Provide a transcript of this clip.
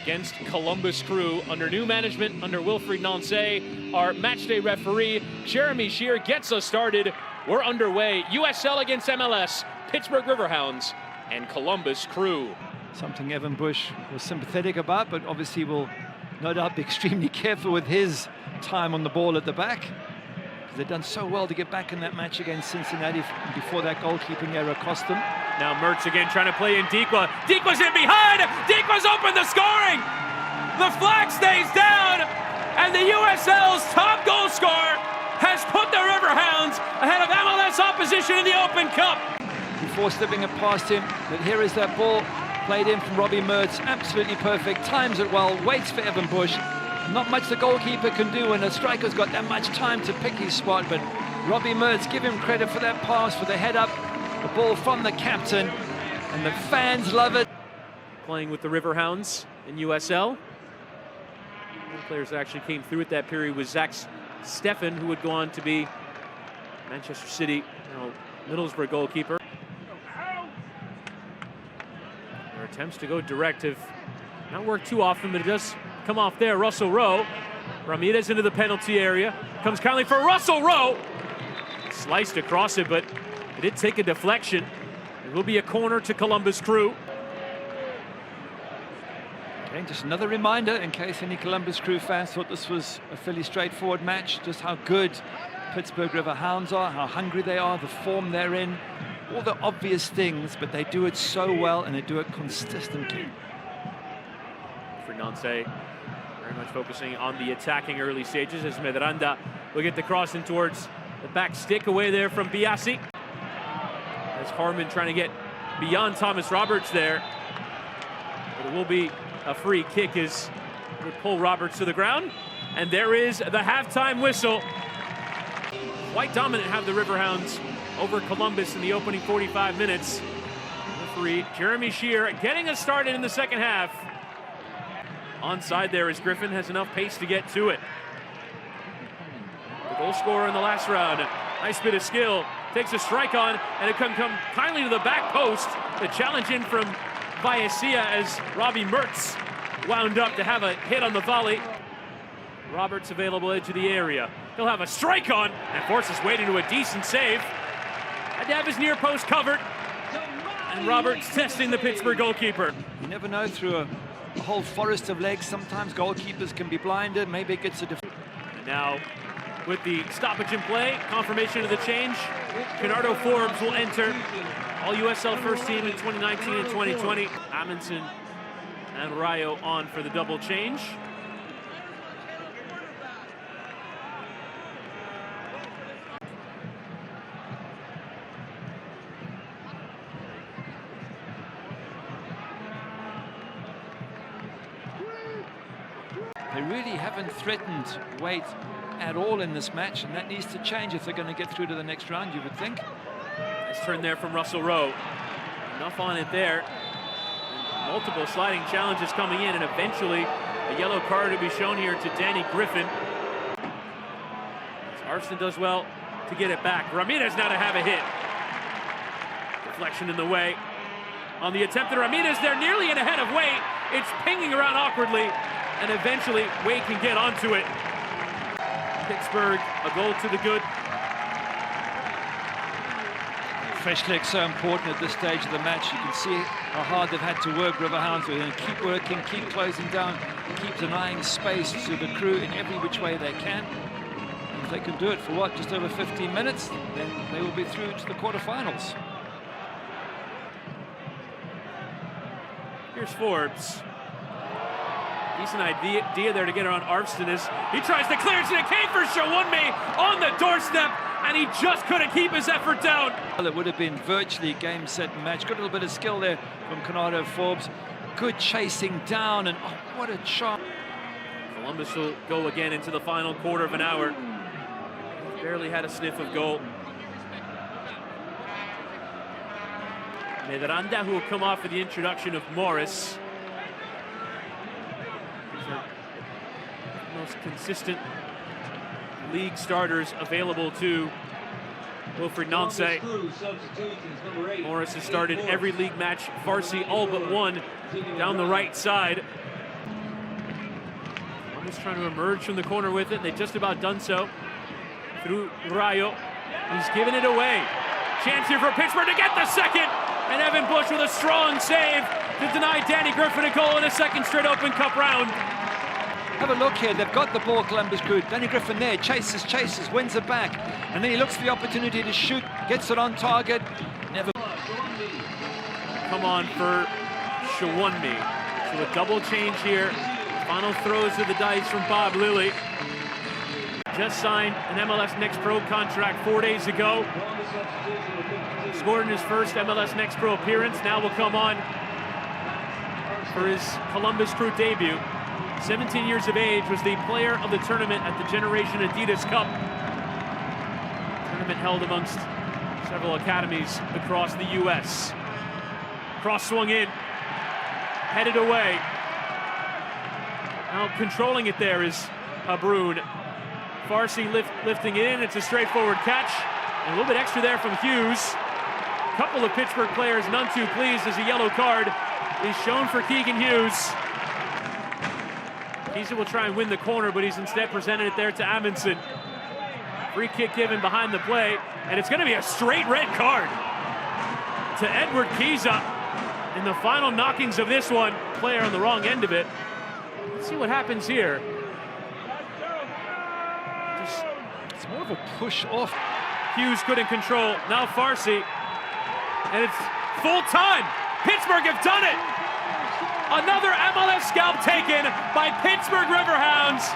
against Columbus Crew under new management under Wilfried Nancy. Our matchday referee, Jeremy Shear, gets us started. We're underway. USL against MLS, Pittsburgh Riverhounds and Columbus Crew. Something Evan Bush was sympathetic about, but obviously will no doubt be extremely careful with his time on the ball at the back. They've done so well to get back in that match against Cincinnati before that goalkeeping error cost them. Now Mertz again trying to play in Dikwa. Dikwa's in behind! Dikwa's open the scoring! The flag stays down, and the USL's top goal scorer has put the Riverhounds ahead of MLS opposition in the Open Cup. Before slipping it past him, but here is that ball played in from Robbie Mertz, absolutely perfect, times it well, waits for Evan Bush. Not much the goalkeeper can do when a striker's got that much time to pick his spot, but Robbie Mertz, give him credit for that pass, for the head up, the ball from the captain, and the fans love it. Playing with the Riverhounds in USL. One of the players that actually came through at that period was Zach Steffen, who would go on to be Manchester City, Middlesbrough goalkeeper. Their attempts to go direct have not worked too often, but it does come off there. Russell Rowe. Ramirez into the penalty area. Comes kindly for Russell Rowe. Sliced across it, but it did take a deflection. It will be a corner to Columbus Crew. Okay, just another reminder, in case any Columbus Crew fans thought this was a fairly straightforward match, just how good Pittsburgh Riverhounds are, how hungry they are, the form they're in, all the obvious things, but they do it so well and they do it consistently. For Nancy, very much focusing on the attacking early stages as Medranda will get the cross in towards the back stick away there from Biasi. As Harmon trying to get beyond Thomas Roberts there. But it will be a free kick as it would pull Roberts to the ground. And there is the halftime whistle. Quite dominant have the Riverhounds over Columbus in the opening 45 minutes. Referee Jeremy Shear getting us started in the second half. Onside there as Griffin has enough pace to get to it. The goal scorer in the last round. Nice bit of skill. Takes a strike on, and it can come kindly to the back post. The challenge in from Viacia as Robbie Mertz wound up to have a hit on the volley. Roberts available edge of the area. He'll have a strike on and force his way into a decent save. Had to have his near post covered. And Roberts testing the Pittsburgh goalkeeper. You never know, through a whole forest of legs, sometimes goalkeepers can be blinded. Maybe it gets a different. Now, with the stoppage in play, confirmation of the change, Bernardo Forbes will enter all USL first team in 2019 and 2020. Amundsen and Rayo on for the double change. They really haven't threatened weight at all in this match, and that needs to change if they're going to get through to the next round, you would think. Nice turn there from Russell Rowe. Enough on it there. And multiple sliding challenges coming in, and eventually a yellow card to be shown here to Danny Griffin. Arston does well to get it back. Ramirez now to have a hit. Deflection in the way. On the attempt at Ramirez, they're nearly in ahead of Wade. It's pinging around awkwardly, and eventually Wade can get onto it. Pittsburgh, a goal to the good. Fresh leg so important at this stage of the match. You can see how hard they've had to work. Riverhounds are going to keep working, keep closing down, keep denying space to the Crew in every which way they can. And if they can do it for what, just over 15 minutes, then they will be through to the quarterfinals. Here's Forbes. Decent idea there to get around Arvston as he tries to clear it, and it came for Shawunmi on the doorstep, and he just couldn't keep his effort down. Well, it would have been virtually game, set, and match. Got a little bit of skill there from Bernardo Forbes. Good chasing down, and oh, what a shot. Columbus will go again into the final quarter of an hour. Barely had a sniff of goal. Medranda, who will come off with the introduction of Morris. These are the most consistent league starters available to Wilfried Nancy. Morris has started every league match, Farsi all but one, down the right side. Columbus trying to emerge from the corner with it. They just about done so. Through Rayo. He's given it away. Chance here for Pittsburgh to get the second. And Evan Bush with a strong save to deny Danny Griffin a goal in a second straight Open Cup round. Have a look here. They've got the ball, Columbus Crew. Danny Griffin there, chases, wins it back. And then he looks for the opportunity to shoot, gets it on target. Never. Come on for Shawunmi. So a double change here. Final throws of the dice from Bob Lilly. Just signed an MLS Next Pro contract 4 days ago. Scored in his first MLS Next Pro appearance. Now will come on for his Columbus Crew debut. 17 years of age, was the player of the tournament at the Generation Adidas Cup. Tournament held amongst several academies across the U.S. Cross swung in, headed away. Now controlling it there is Habrun. Farsi lifting it in. It's a straightforward catch. And a little bit extra there from Hughes. A couple of Pittsburgh players none too pleased as a yellow card is shown for Keegan Hughes. Keegan will try and win the corner, but he's instead presented it there to Amundsen. Free kick given behind the play, and it's going to be a straight red card to Edward Kiza in the final knockings of this one. Player on the wrong end of it. Let's see what happens here. It's more of a push off. Hughes couldn't control. Now Farsi. And it's full time. Pittsburgh have done it. Another MLS scalp taken by Pittsburgh Riverhounds.